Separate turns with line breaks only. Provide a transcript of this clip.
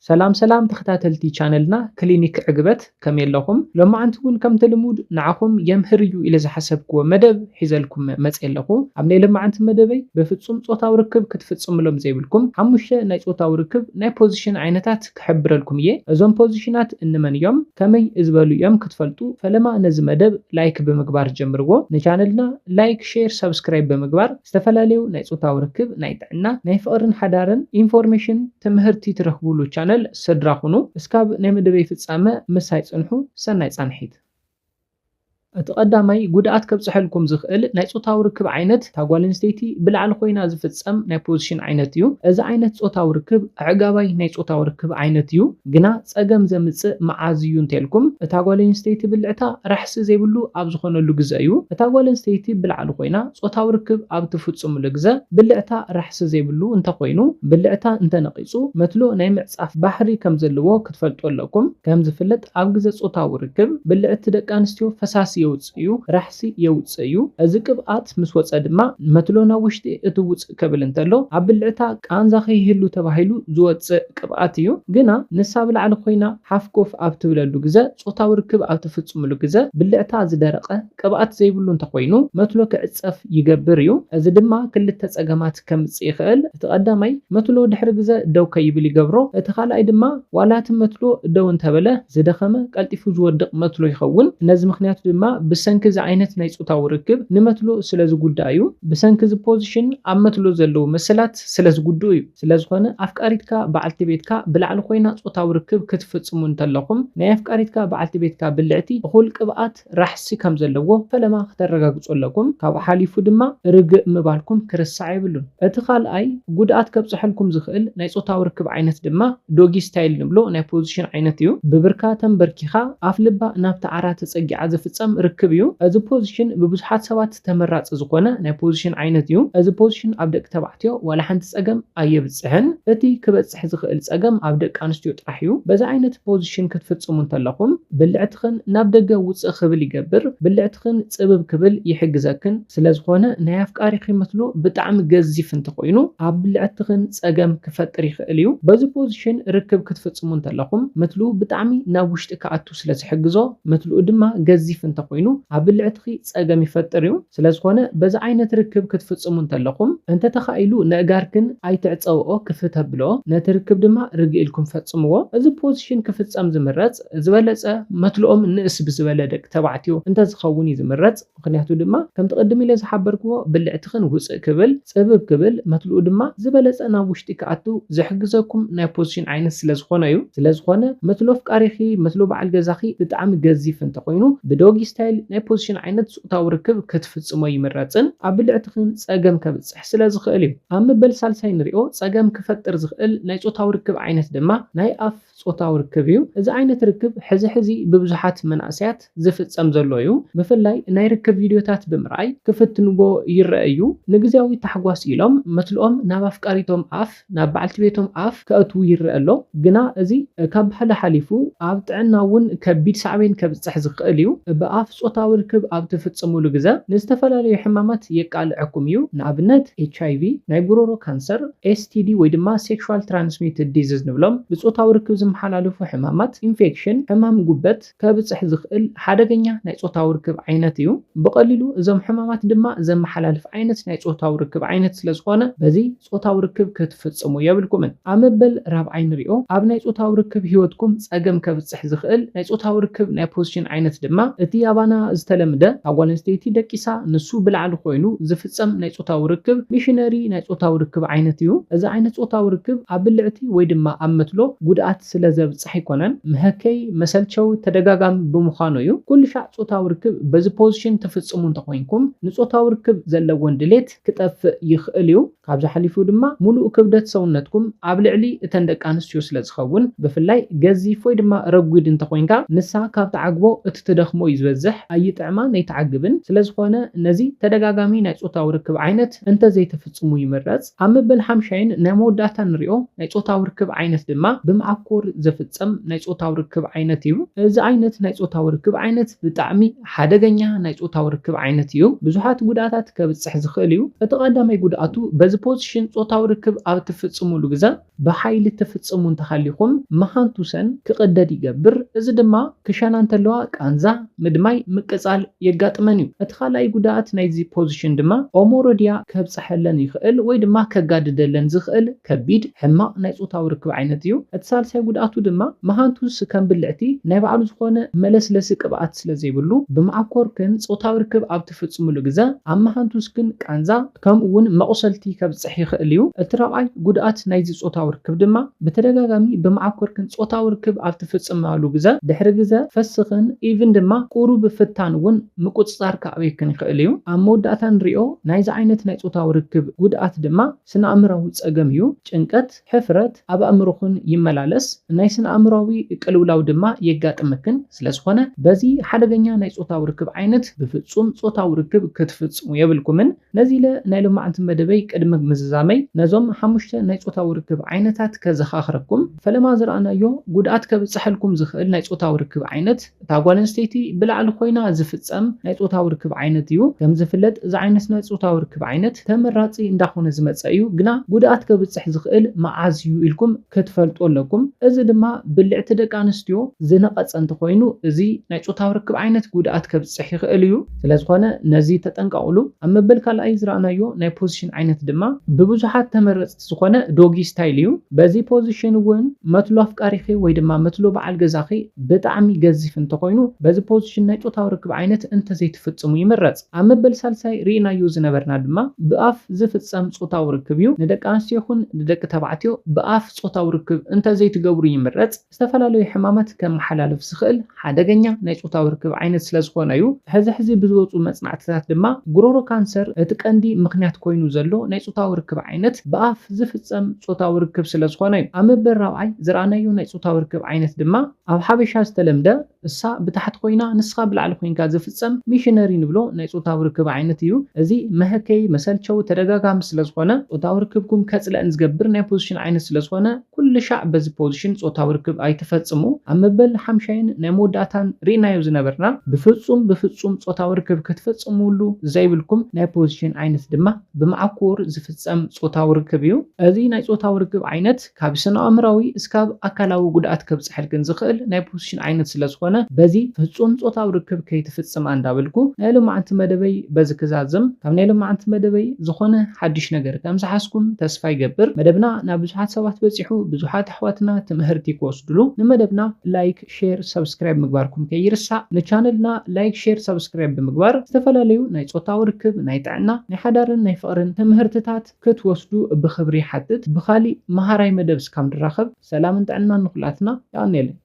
سلام سلام تختاتلتي channelنا كلينيك عقبت كم يلهم لما عنتكون كم تلمود نعكم يمهريو إلى حسبكم مدب حزلكم مسئلكم عملي لما عنت مدبي بفتصم صوتا وركب كتفتصم لهم زي بالكم حمشة ناي صوتا وركب ناي بوزيشن عينتات كحبر لكم يه ازون بوزيشنات انما يوم كمي ازبالو يوم كتفلتو فلما نز مدب لايك بمقبار جمرغو نشانلنا لايك شير سبسكرايب بمقبار استفلاليو ناي صوتا وركب ناي تعنا ناي فقرن حدارن انفورميشن تمهرتي ترخبولو channel سدراخونو اسكاب نمدبي فصامه مساي صنحو سناي صنحيت اتقدامي ጉድኣት ከብጽሕልኩም ዝኽእል ናይ ጾታዊ ርክብ ዓይነት ታጓል ኣንስተይቲ ብላዕሊ ኮይና ዝፍጸም ናይ ፖዚሽን ዓይነት እዩ እዚ ዓይነት ጾታዊ ርክብ ኣዕጋባይ ናይ ጾታዊ ርክብ ዓይነት እዩ ግና ጸገም ዘምጽእ መዓዝ እዩ እንተልኩም ታጓል ኣንስተይቲ ብልዕታ ራሕሲ ዘይብሉ ኣብ ዝኾነሉ ግዜ እዩ ታጓል ኣንስተይቲ ብላዕሊ ኮይና ጾታዊ ርክብ ኣብ ትፍጽምሉ ግዜ ብልዕታ ራሕሲ ዘይብሉ እንተኮይኑ ብልዕታ እንተነቂጹ መትሎ ናይ ምዕጻፍ ባህሪ ከም ዘለዎ ክትፈልጡ ኣለኩም ከም ዝፍለጥ ኣብ ግዜ ጾታዊ ርክብ ብልዕቲ ደቂ ኣንስትዮ ፈሳሲ يوصيو رحسي يوصيو از قبعات مس وص دما متلونا وشتي اتوص كبل انتلو ابلعتا قانزاخي هلو تباهيلو زوص قبعات يو غنا نسابل على خوينا حفكوف ابتبللو غزا صوتاو ركب ابتفصملو غزا بلعتا زدرقه قبعات زيبلو انت خوينو متلو كعصف يغبر يو از دما كلته صقمات كمص يخل تقدماي متلو دحر غزا دو كيبل يغبرو اتخالاي دما والات متلو دو انتبله زدخمه قلطيفو زودق متلو يخون نز مخنيات دما بسنكز عينت ناي صوتاو ركب نمتلو سلاز ጉዳዩ بسنكز ፖዚሽን አመትሎ ዘለው መሰላት ስላዝ ጉዳዩ ስለዝኾነ አፍቃሪትካ በዓልቲ ቤትካ ብላዕሊ ኮይና ጾታው ርክብ ክትፍጽሙ እንተለኹም ናይ አፍቃሪትካ በዓልቲ ቤትካ ብልዕቲ እኹል ቅብአት ራሕሲ ከም ዘለዎ ፈለማ ከተረጋግጹለኩም ካብ ሓሊፉ ድማ ርግእ ምባልኩም ክርስዕ ይብሉን እቲ ካልኣይ ጉድኣት ከብጽሕልኩም ዝኽእል ናይ ጾታው ርክብ ዓይነት ድማ ዶጊ ስታይል ንብሎ ናይ ፖዚሽን ዓይነት እዩ ብብርካ ተንበርኪኻ አፍልባ ናብታ ዓራት ጸጊዓ ዝፍጸም ርክብ እዩ እዚ ፖዚሽን በብዙሓት ሰባት ተመራጽ ዝኾነ ናይ ፖዚሽን ዓይነት እዩ እዚ ፖዚሽን ኣብ ደቂ ተባዕትዮ ወላ ሓንቲ ጸገም ኣየብጽሕን እቲ ክበጽሕ ዝኽእል ጸገም ኣብ ደቂ ኣንስትዮ ጥራሕ እዩ በዛ ዓይነት ፖዚሽን ክትፍጽሙ እንተለኹም ብልዕትኽን ናብ ደገ ውጽእ ክብል ይገብር ብልዕትኽን ጽብብ ክብል ይሕግዘክን ስለዝኾነ ናይ አፍቃሪኺ መስሎ ብጣዕሚ ገዚፍ እንተኮይኑ ኣብ ብልዕትኽን ጸገም ክፈጥር ይኽእል እዩ በዚ ፖዚሽን ርክብ ክትፍጽሙ እንተለኹም መስሉ ብጣዕሚ ናብ ውሽጢ ከኣቱ ስለዝሕግዞ መስሉ ድማ ገዚፍ እንተኮይኑ ኣብ ብልዕትኺ ጸገም ይፈጥር እዩ ስለዝኾነ በዛ ዓይነት ርክብ ክትፍጽሙ እንተለኹም እንተ ተኻኢሉ ነጋርክን ኣይትዕጸውኦ ክፍተብሎ ነቲ ርክብ ድማ ርግኢልኩም ፈጽምዎ እዚ ፖዚሽን ክፍጸም ዝምረጽ ዝበለጸ መትልኦም ንእስ ብዝበለ ደቂ ተባዕትዮ እንተ ዝኸውን ዝምረጽ ምክንያቱ ድማ ከም ተቀድም ኢለ ዝሓበርክዎ ብልዕትኽን ውጽእ ክብል ጽብብ ክብል መትልኡ ድማ ዝበለጸ ናብ ውሽጢ ከኣቱ ዝሕግዘኩም ናይ ፖዚሽን ዓይነት ስለዝኾነ እዩ ስለዝኾነ መትሎ ፍቃሪኺ መትሎ በዓል ገዛኺ ብጣዕሚ ገዚፍ እንተኮይኑ ብዶጊ ስታይል ናይ ፖዚሽን ዓይነት ጾታው ርክብ ክትፍጽሞ ይምረጽን ኣብ ብልዕትኽን ጸገም ከብጽሕ ስለዝኽእል እዩ ኣብ መበል ሳልሳይ ንሪኦ ጸገም ክፈጥር ዝኽእል ናይ ጾታው ርክብ ዓይነት ድማ ናይ ኣፍ ጾታው ርክብ እዩ እዚ ዓይነት ርክብ ሕዚ ብብዙሓት መናእሰያት ዝፍጸም ዘሎ እዩ ብፍላይ ናይ ርክብ ቪድዮታት ብምርኣይ ክፍትንዎ ይረኣዩ ንግዜያዊ ታሕጓስ ኢሎም መትልኦም ናብ ኣፍቃሪቶም ኣፍ ናብ በዓልቲ ቤቶም ኣፍ ከእትዉ ይረአ ኣሎ ግና እዚ ካብ ባህሊ ሓሊፉ ኣብ ጥዕና እውን ከቢድ ሳዕቤን ከብጽሕ ዝኽእል እዩ በኣፍ ጾታው ርክብ ኣብ ትፍጽሙሉ ግዜ ንዝተፈላለዩ ሕማማት የቃልዕኩም እዩ ንኣብነት HIV ናይ ጉሮሮ ካንሰር STD ወይ ድማ ሴክሹዋል ትራንስሚትድ ዲዚዝ ንብሎም ብጾታው ርክብ ዝመሓላለፉ ሕማማት ኢንፌክሽን ሕማም ጉበት ከብጽሕ ዝኽእል ሓደገኛ ናይ ጾታው ርክብ ዓይነት እዩ ብቐሊሉ እዞም ሕማማት ድማ ዘመሓላልፍ ዓይነት ናይ ጾታው ርክብ ዓይነት ስለዝኾነ በዚ ጾታው ርክብ ክትፍጽሙ የብልኩምን ኣብ መበል ራብዓይ ንሪኦ ኣብ ናይ ጾታው ርክብ ህይወትኩም ጸገም ከብጽሕ ዝኽእል ናይ ጾታው ርክብ ናይ ፖዚሽን ዓይነት ድማ እቲ ኣባና ዝተለምደ ታጓል ኣንስተይቲ ደቂሳ ንሱ ብላዕሊ ኮይኑ ዝፍጸም ናይ ጾታው ርክብ ሚሽነሪ ናይ ጾታው ርክብ ዓይነት እዩ እዚ ዓይነት ጾታው ርክብ ኣብ ብልዕቲ ወይ ድማ ኣብ መትሎ ጉድኣት ስለዘብጽሕ ይኮነን መህከይ መሰልቸው ተደጋጋሚ ብምዃኑ እዩ ኩሉ ሻዕ ጾታው ርክብ በዚ ፖዚሽን ተፍጽሙ እንተኮይንኩም ንጾታው ርክብ ዘለዎን ድሌት ክጠፍእ ይኽእል እዩ ካብዚ ሓሊፉ ድማ ሙሉእ ክብደት ሰውነትኩም ኣብ ልዕሊ እተን ደቂ ኣንስትዮ ስለዝኸውን ብፍላይ ገዚፍ ወይ ድማ ረጉድ እንተኮይንካ ንሳ ካብ ተዓግቦ እቲ ትደኽሞ ይዝበዝሕ ክበዝሕ ኣይጥዕማን ኣይተዓግብን ስለዝኾነ ነዚ ተደጋጋሚ ናይ ጾታዊ ርክብ ዓይነት እንተዘይተፈጽሙ ይምረጽ። ኣብ መበል 50 ናይ መወዳእታ ንሪኦ ናይ ጾታዊ ርክብ ዓይነት ድማ ብማዕኮር ዝፍጸም ናይ ጾታዊ ርክብ ዓይነት እዩ። እዚ ዓይነት ናይ ጾታዊ ርክብ ዓይነት ብጣዕሚ ሓደገኛ ናይ ጾታዊ ርክብ ዓይነት እዩ። ብዙሓት ጉድኣታት ከብጽሕ ዝኽእል እዩ። እቲ ቀዳማይ ጉድኣቱ በዚ ፖዚሽን ጾታዊ ርክብ ኣብ ትፍጽሙሉ ግዜ ብሓይሊ ትፍጽሙ እንተሃሊኹም መሃንቱሰን ክቕደድ ይገብር። እዚ ድማ ክሸና እንተለዋ ቃንዛ ምድማይ ምቅጻል የጋጥመን እዩ። እቲ ካልኣይ ጉድኣት ናይዚ ፖዚሽን ድማ ኦሞሮድያ ከብጽሐለን ይኽእል ወይ ድማ ከጋድደለን ዝኽእል ከቢድ ሕማቕ ናይ ጾታዊ ርክብ ዓይነት እዩ። እቲ ሳልሳይ ጉድኣቱ ድማ መሃንቱስ ከም ብልዕቲ ናይ ባዕሉ ዝኾነ መለስለሲ ቅብኣት ስለ ዘይብሉ ብማዕኮርክን ጾታዊ ርክብ ኣብ ትፍጽሙሉ ግዜ ኣብ መሃንቱስክን ቃንዛ ከምኡውን መቑሰልቲ ከብጽሕ ይኽእል እዩ። እቲ ራብዓይ ጉድኣት ናይዚ ጾታዊ ርክብ ድማ ብተደጋጋሚ ብማዕኮርክን ጾታዊ ርክብ ኣብ ትፍጽማሉ ግዜ ድሕሪ ግዜ ፈስኽን ኢቭን ድማ ቁሩብ ፍታን እውን ምቁጽጻር ከዕብየክን ይኽእል እዩ። ኣብ መወዳእታ ንሪኦ ናይዚ ዓይነት ናይ ጾታዊ ርክብ ጉድኣት ድማ ስነ ኣእምራዊ ጸገም እዩ። ጭንቀት፣ ሕፍረት ኣብ ኣእምሮኽን ይመላለስ፣ ናይ ስነ ኣእምራዊ ቅልውላው ድማ የጋጥመክን። ስለዝኾነ በዚ ሓደገኛ ናይ ጾታዊ ርክብ ዓይነት ብፍጹም ጾታዊ ርክብ ክትፍጽሙ የብልኩምን። ነዚ ኢለ ናይ ሎማዓንቲ መደበይ ቅድሚ ምዝዛመይ ነዞም 5 ናይ ጾታዊ ርክብ ዓይነታት ከዘኻኽረኩም። ፈለማ ዝረኣናዮ ጉድኣት ከብጽሐልኩም ዝኽእል ናይ ጾታዊ ርክብ ዓይነት እታ ጓል ኣንስተይቲ ብላዕሊ ኮይና ዝፍጸም ናይ ጾታዊ ርክብ ዓይነት እዩ። ከም ዝፍለጥ እዚ ዓይነት ናይ ጾታዊ ርክብ ዓይነት ተመራጺ እንዳኾነ ዝመጸ እዩ። ግና ጉድኣት ከብጽሕ ዝኽእል መዓዝ እዩ ኢልኩም ክትፈልጡ ኣለኩም። እዚ ድማ ብልዕቲ ደቂ ኣንስትዮ ዝነቐጸ እንተኾይኑ እዚ ናይ ጾታዊ ርክብ ዓይነት ጉድኣት ከብጽሕ ይኽእል እዩ። ስለዝኾነ ነዚ ተጠንቀቑሉ። ኣብ መበል ካልኣይ ዝረኣናዮ ናይ ፖዚሽን ዓይነት ድማ ብብዙሓት ተመረጽቲ ዝኾነ ዶጊ ስታይል እዩ። በዚ ፖዚሽን እውን መትሎ ኣፍቃሪኺ ወይ ድማ መትሎ በዓል ገዛኺ ብጣዕሚ ገዚፍ እንተኾይኑ በዚ ፖዚሽን ናይ ጾታዊ ርክብ ዓይነት እንተዘይትፍጽሙ ይምረጽ። ኣብ መበል ሳልሳይ ርኢናዮ ዝነበርና ድማ ብኣፍ ዝፍጸም ጾታዊ ርክብ እዩ። ንደቂ ኣንስትዮ ይኹን ንደቂ ተባዕትዮ ብኣፍ ጾታዊ ርክብ እንተዘይትገብሩ ይምረጽ። ዝተፈላለዩ ሕማማት ከመሓላልፍ ዝኽእል ሓደገኛ ናይ ጾታዊ ርክብ ዓይነት ስለዝኾነ እዩ። ሕዚ ብዝወፁ መጽናዕትታት ድማ ጉሮሮ ካንሰር እቲ ቀንዲ ምኽንያት ኮይኑ ዘሎ ናይ ጾታዊ ርክብ ዓይነት ብኣፍ ዝፍጸም ጾታዊ ርክብ ስለዝኾነ እዩ። ኣብ መበል ራብዓይ ዝረኣናዮ ናይ ጾታዊ ርክብ ዓይነት ድማ ኣብ ሓበሻ ዝተለምደ እሳ ብታሕቲ ኮይና ንስኻ ብላዕሊ ኮይንካ ዝፍጸም ሚሽነሪ ንብሎ ናይ ጾታዊ ርክብ ዓይነት እዩ። እዚ መህከይ መሰልቸዊ ተደጋጋሚ ስለዝኾነ ጾታዊ ርክብኩም ከጽልአን ዝገብር ናይ ፖዚሽን ዓይነት ስለዝኾነ ኩሉ ሻዕ በዚ ፖዚሽን ጾታዊ ርክብ ኣይትፈጽሙ። ኣብ መበል 50 ናይ መወዳእታን ርኢናዮ ዝነበርና ብፍጹም ጾታዊ ርክብ ክትፈጽሙሉ ዘይብልኩም ናይ ፖዚሽን ዓይነት ድማ ብማዕኮር ዝፍጸም ጾታዊ ርክብ እዩ። እዚ ናይ ጾታዊ ርክብ ዓይነት ካብ ስነ ኣእምራዊ እስካብ ኣካላዊ ጉድኣት ከብጽሐልክን ዝኽእል ናይ ፖዚሽን ዓይነት ስለዝኾነ በዚ ፍጹም ጾታዊ ርክብ ከይትፍጽማ እንዳበልኩ ናይ ሎማዓንቲ መደበይ በዚ ክዛዝም ካብ ናይ ሎማዓንቲ መደበይ ዝኾነ ሓድሽ ነገር ከም ዝሓስኩም ተስፋ ይገብር። መደብና ናብ ብዙሓት ሰባት በፂሑ ብዙሓት ኣሕዋትና ትምህርቲ ክወስድሉ ንመደብና ላይክ፣ ሼር፣ ሰብስክራይብ ምግባርኩም ከይርሳዕ። ንቻነልና ላይክ፣ ሼር፣ ሰብስክራይብ ብምግባር ዝተፈላለዩ ናይ ጾታዊ ርክብ፣ ናይ ጥዕና፣ ናይ ሓዳርን ናይ ፍቕርን ትምህርትታት ክትወስዱ ብኽብሪ ይሓትት። ብኻሊእ መሃራይ መደብ እስካብ ንራኸብ ሰላምን ጥዕናን ንኹላትና ይቀኒየለን።